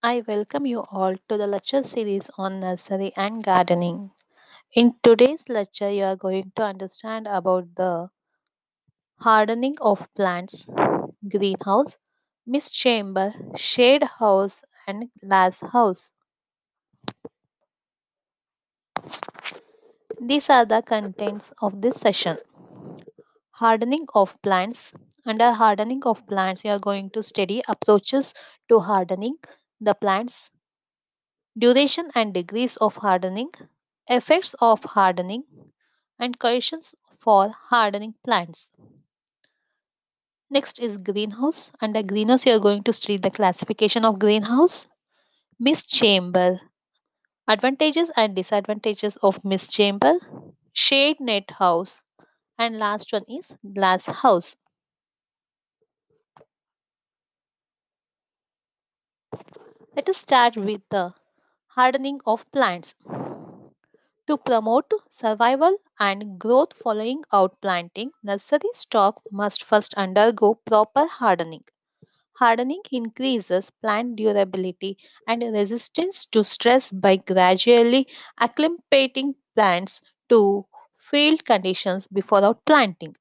I welcome you all to the lecture series on nursery and gardening. In today's lecture, you are going to understand about the hardening of plants, greenhouse, mist chamber, shade house, and glass house. These are the contents of this session. Hardening of plants. Under hardening of plants, you are going to study approaches to hardening the plants, duration and degrees of hardening, effects of hardening, and corrections for hardening plants. Next is greenhouse. Under greenhouse, you are going to study the classification of greenhouse, mist chamber, advantages and disadvantages of mist chamber, shade net house, and last one is glass house. Let us start with the hardening of plants. To promote survival and growth following outplanting, nursery stock must first undergo proper hardening. Hardening increases plant durability and resistance to stress by gradually acclimating plants to field conditions before outplanting.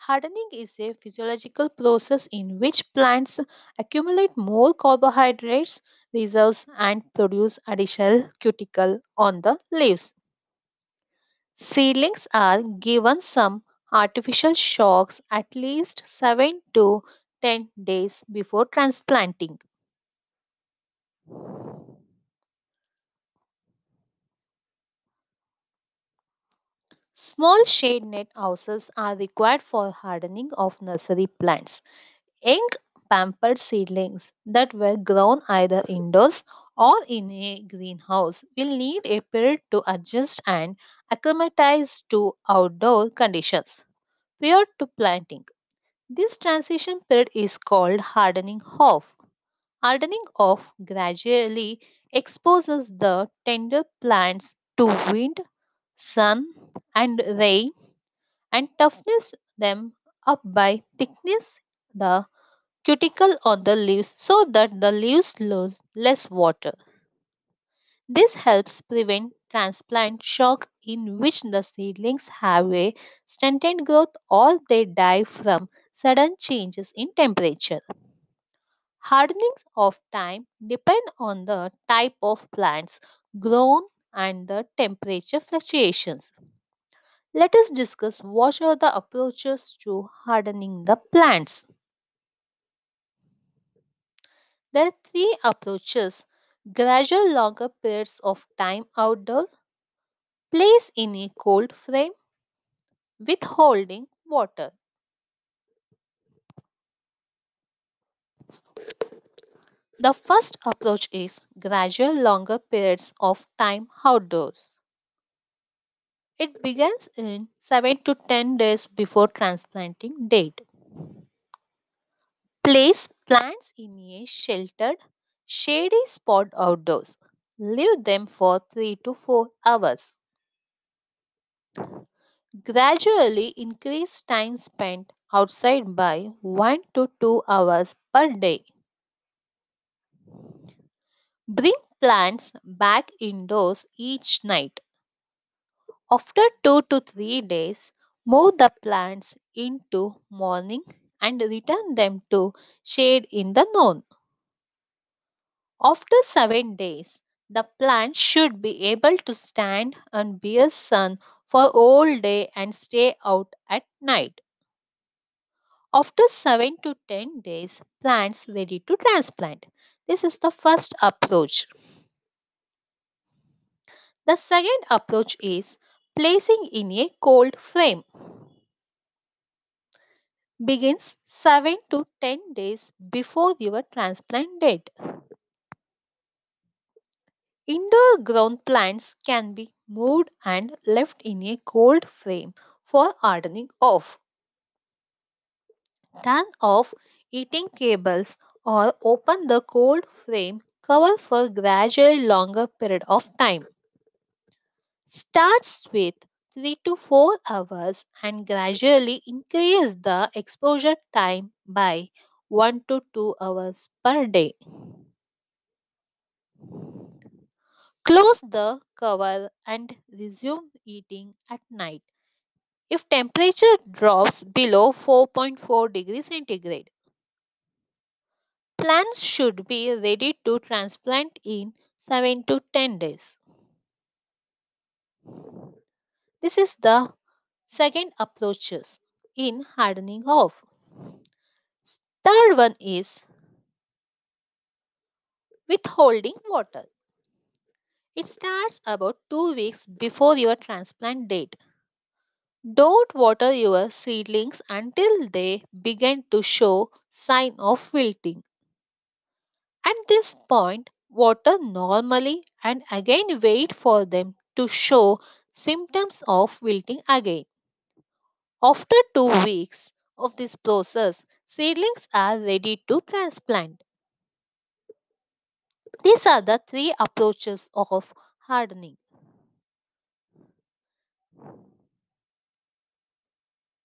Hardening is a physiological process in which plants accumulate more carbohydrates reserves and produce additional cuticle on the leaves. Seedlings are given some artificial shocks at least 7 to 10 days before transplanting. Small shade net houses are required for hardening of nursery plants. Young pampered seedlings that were grown either indoors or in a greenhouse will need a period to adjust and acclimatize to outdoor conditions prior to planting. This transition period is called hardening off. Hardening off gradually exposes the tender plants to wind, sun, and rain and toughens them up by thickness the cuticle on the leaves so that the leaves lose less water. This helps prevent transplant shock in which the seedlings have a stunted growth or they die from sudden changes in temperature. Hardening of time depend on the type of plants grown and the temperature fluctuations. Let us discuss what are the approaches to hardening the plants. There are three approaches: gradual longer periods of time outdoor, place in a cold frame, withholding water. The first approach is gradual longer periods of time outdoors. It begins in 7 to 10 days before transplanting date. Place plants in a sheltered, shady spot outdoors. Leave them for 3 to 4 hours. Gradually increase time spent outside by 1 to 2 hours per day. Bring plants back indoors each night. After 2 to 3 days, move the plants into morning and return them to shade in the noon. After 7 days, the plant should be able to stand and bear sun for all day and stay out at night. After 7 to 10 days, plants ready to transplant. This is the first approach. The second approach is placing in a cold frame. Begins 7 to 10 days before your transplant date. Indoor grown plants can be moved and left in a cold frame for hardening off. Turn off heating cables or open the cold frame cover for gradually longer period of time. Starts with 3 to 4 hours and gradually increase the exposure time by 1 to 2 hours per day. Close the cover and resume eating at night if temperature drops below 4.4 degrees centigrade. Plants should be ready to transplant in 7 to 10 days. This is the second approaches in hardening off. Third one is withholding water. It starts about 2 weeks before your transplant date. Don't water your seedlings until they begin to show sign of wilting. At this point, water normally and again wait for them to show symptoms of wilting again. After 2 weeks of this process, seedlings are ready to transplant. These are the three approaches of hardening.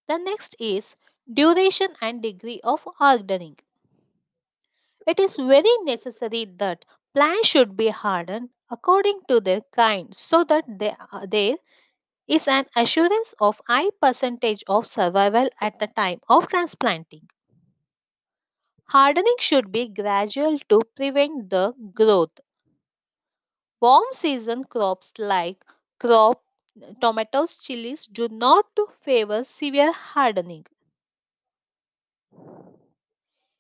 The next is duration and degree of hardening. It is very necessary that plants should be hardened according to their kind so that there is an assurance of high percentage of survival at the time of transplanting. Hardening should be gradual to prevent the growth. Warm season crops like crop tomatoes, chilies do not favor severe hardening.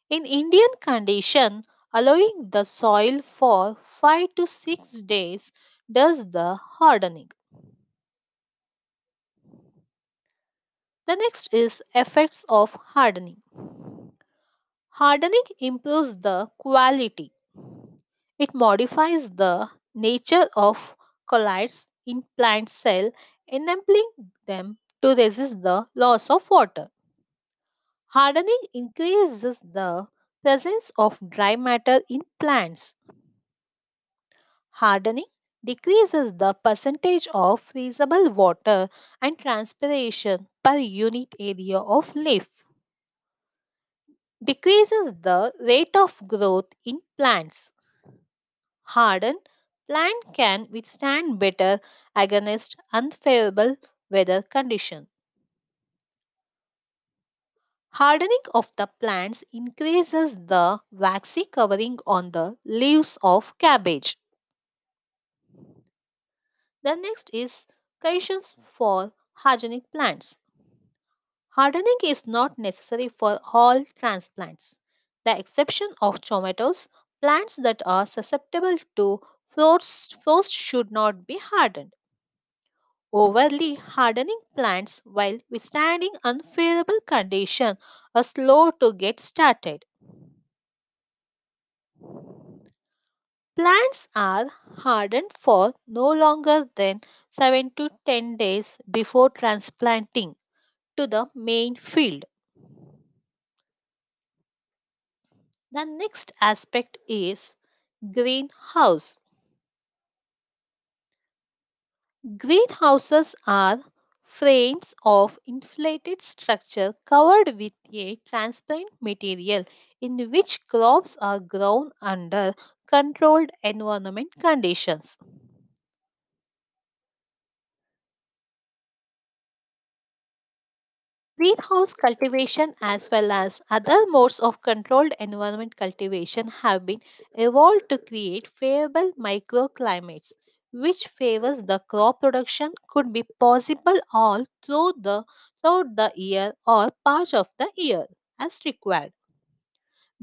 In Indian condition, allowing the soil for 5 to 6 days does the hardening. The next is effects of hardening. Hardening improves the quality. It modifies the nature of colloids in plant cell, enabling them to resist the loss of water. Hardening increases the presence of dry matter in plants. Hardening decreases the percentage of freezable water and transpiration per unit area of leaf. Decreases the rate of growth in plants. Hardened plant can withstand better against unfavorable weather conditions. Hardening of the plants increases the waxy covering on the leaves of cabbage. The next is conditions for hygienic plants. Hardening is not necessary for all transplants. The exception of tomatoes, plants that are susceptible to frost should not be hardened. Overly hardening plants, while withstanding unfavorable conditions, are slow to get started. Plants are hardened for no longer than 7 to 10 days before transplanting to the main field. The next aspect is greenhouse. Greenhouses are frames of inflated structure covered with a transparent material in which crops are grown under controlled environment conditions. Greenhouse cultivation as well as other modes of controlled environment cultivation have been evolved to create favorable microclimates which favors the crop production could be possible all throughout the year or part of the year as required.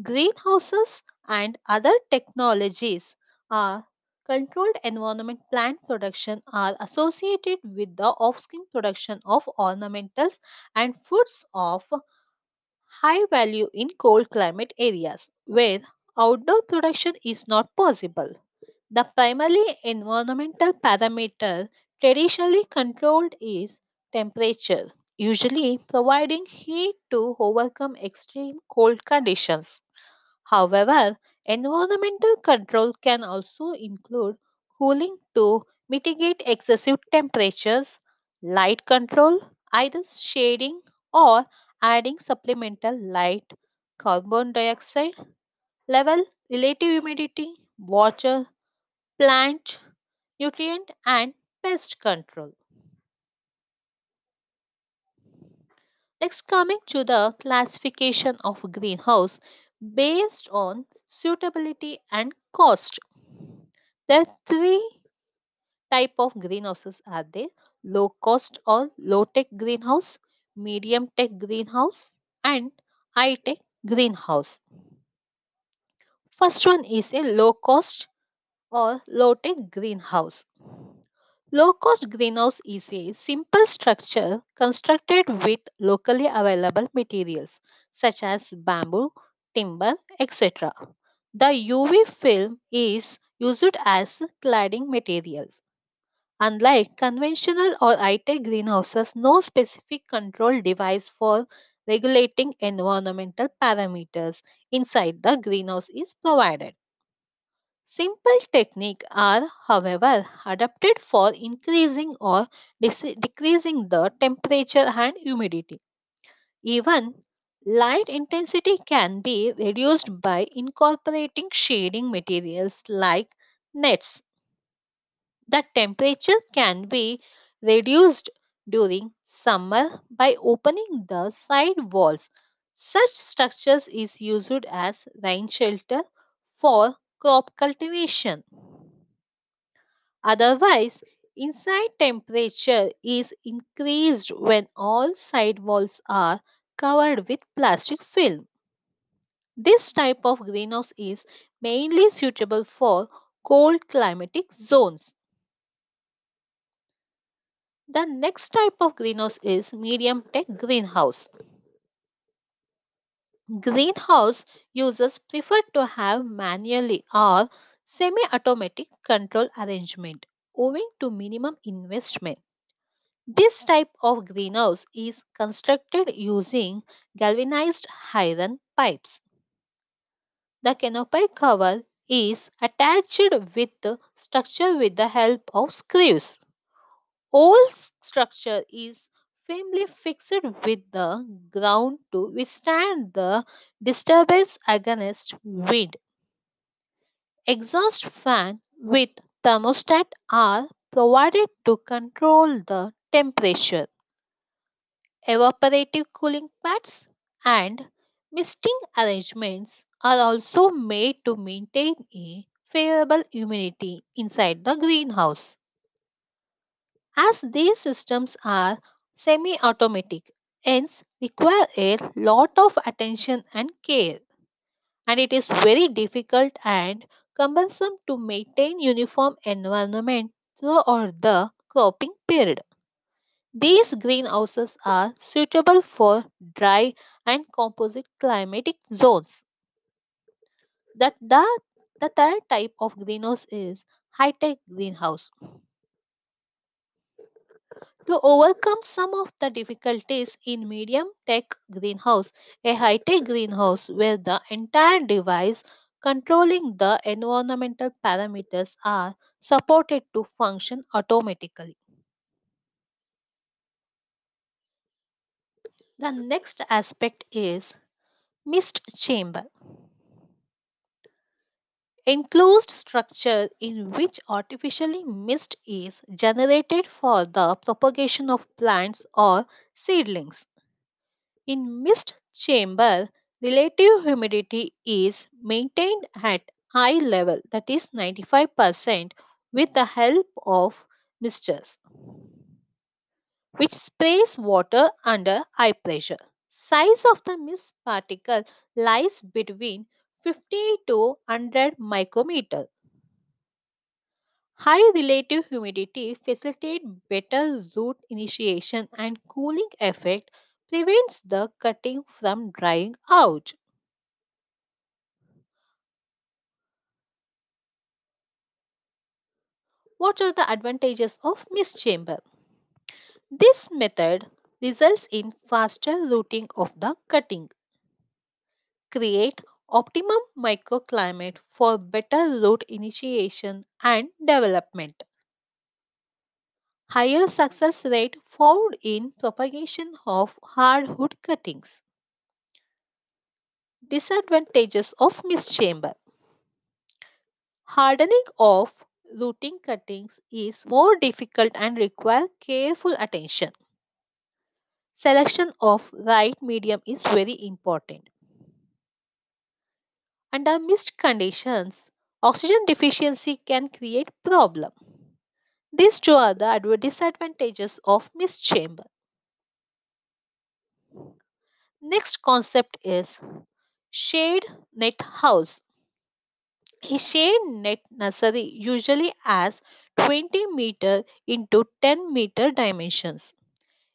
Greenhouses and other technologies are controlled environment plant production are associated with the offspring production of ornamentals and foods of high value in cold climate areas where outdoor production is not possible. The primary environmental parameter traditionally controlled is temperature, usually providing heat to overcome extreme cold conditions. However, environmental control can also include cooling to mitigate excessive temperatures, light control, either shading or adding supplemental light, carbon dioxide level, relative humidity, water, plant nutrient and pest control. Next, coming to the classification of greenhouse based on suitability and cost. There are three type of greenhouses are there: low cost or low tech greenhouse, medium tech greenhouse, and high tech greenhouse. First one is a low cost or low tech greenhouse. Low cost greenhouse is a simple structure constructed with locally available materials such as bamboo, timber, etc. The UV film is used as cladding materials. Unlike conventional or high-tech greenhouses, no specific control device for regulating environmental parameters inside the greenhouse is provided. Simple techniques are, however, adapted for increasing or decreasing the temperature and humidity. Even light intensity can be reduced by incorporating shading materials like nets. The temperature can be reduced during summer by opening the side walls. Such structures is used as rain shelter for crop cultivation. Otherwise, inside temperature is increased when all side walls are covered with plastic film. This type of greenhouse is mainly suitable for cold climatic zones. The next type of greenhouse is medium tech greenhouse. Greenhouse users prefer to have manually or semi automatic control arrangement owing to minimum investment. This type of greenhouse is constructed using galvanized iron pipes. The canopy cover is attached with the structure with the help of screws. Whole structure is firmly fixed with the ground to withstand the disturbance against wind. Exhaust fan with thermostat are provided to control the temperature. Evaporative cooling pads and misting arrangements are also made to maintain a favorable humidity inside the greenhouse. As these systems are semi automatic, hence require a lot of attention and care, and it is very difficult and cumbersome to maintain uniform environment throughout the cropping period. These greenhouses are suitable for dry and composite climatic zones. That the third type of greenhouse is high-tech greenhouse. To overcome some of the difficulties in medium tech greenhouse, a high tech greenhouse where the entire device controlling the environmental parameters are supported to function automatically. The next aspect is mist chamber. Enclosed structure in which artificially mist is generated for the propagation of plants or seedlings. In mist chamber, relative humidity is maintained at high level, that is 95%, with the help of misters which sprays water under high pressure. Size of the mist particle lies between 50 to 100 micrometer. High relative humidity facilitates better root initiation and cooling effect prevents the cutting from drying out. What are the advantages of mist chamber? This method results in faster rooting of the cutting, create optimum microclimate for better root initiation and development, higher success rate found in propagation of hardwood cuttings. Disadvantages of mist chamber: hardening of Rooting cuttings is more difficult and require careful attention. Selection of right medium is very important. Under mist conditions, oxygen deficiency can create problem. These two are the disadvantages of mist chamber. Next concept is shade net house. A shade net nursery usually has 20-meter into 10-meter dimensions.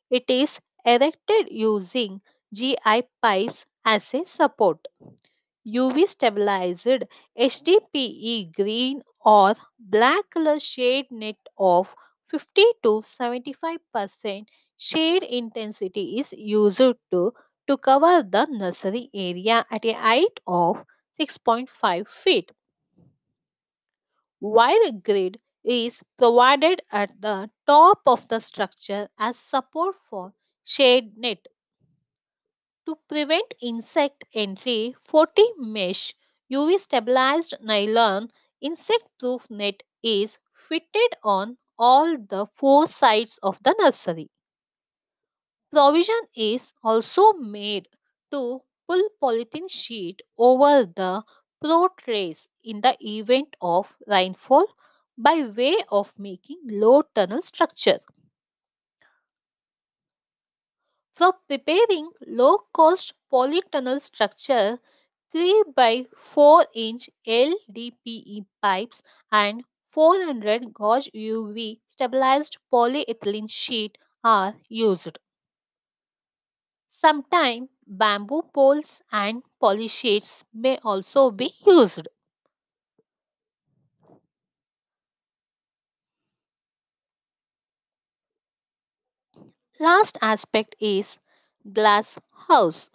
It is erected using GI pipes as a support. UV stabilized HDPE green or black color shade net of 50 to 75% shade intensity is used to cover the nursery area at a height of 6.5 feet. Wire grid is provided at the top of the structure as support for shade net. To prevent insect entry, 40 mesh UV stabilized nylon insect proof net is fitted on all the four sides of the nursery. Provision is also made to pull polythene sheet over the pro trays in the event of rainfall by way of making low tunnel structure. For preparing low cost polytunnel structure, 3 by 4-inch LDPE pipes and 400 gauge UV stabilized polyethylene sheet are used. Sometimes bamboo poles and poly sheets may also be used. Last aspect is glass house.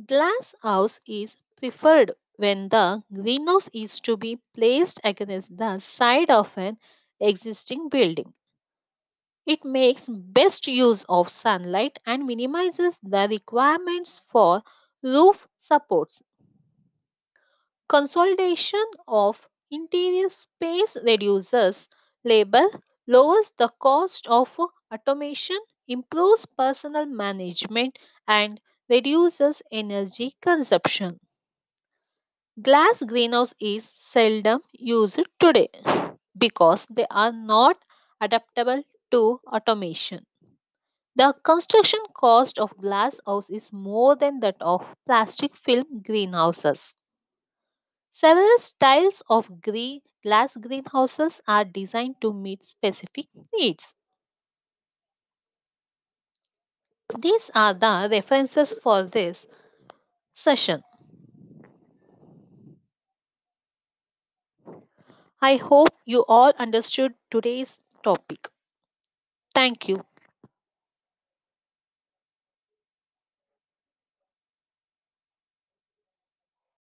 Glass house is preferred when the greenhouse is to be placed against the side of an existing building. It makes best use of sunlight and minimizes the requirements for roof supports. Consolidation of interior space reduces labor, lowers the cost of automation, improves personal management, and reduces energy consumption. Glass greenhouse is seldom used today because they are not adaptable to automation. The construction cost of glass house is more than that of plastic film greenhouses. Several styles of glass greenhouses are designed to meet specific needs. These are the references for this session. I hope you all understood today's topic. Thank you.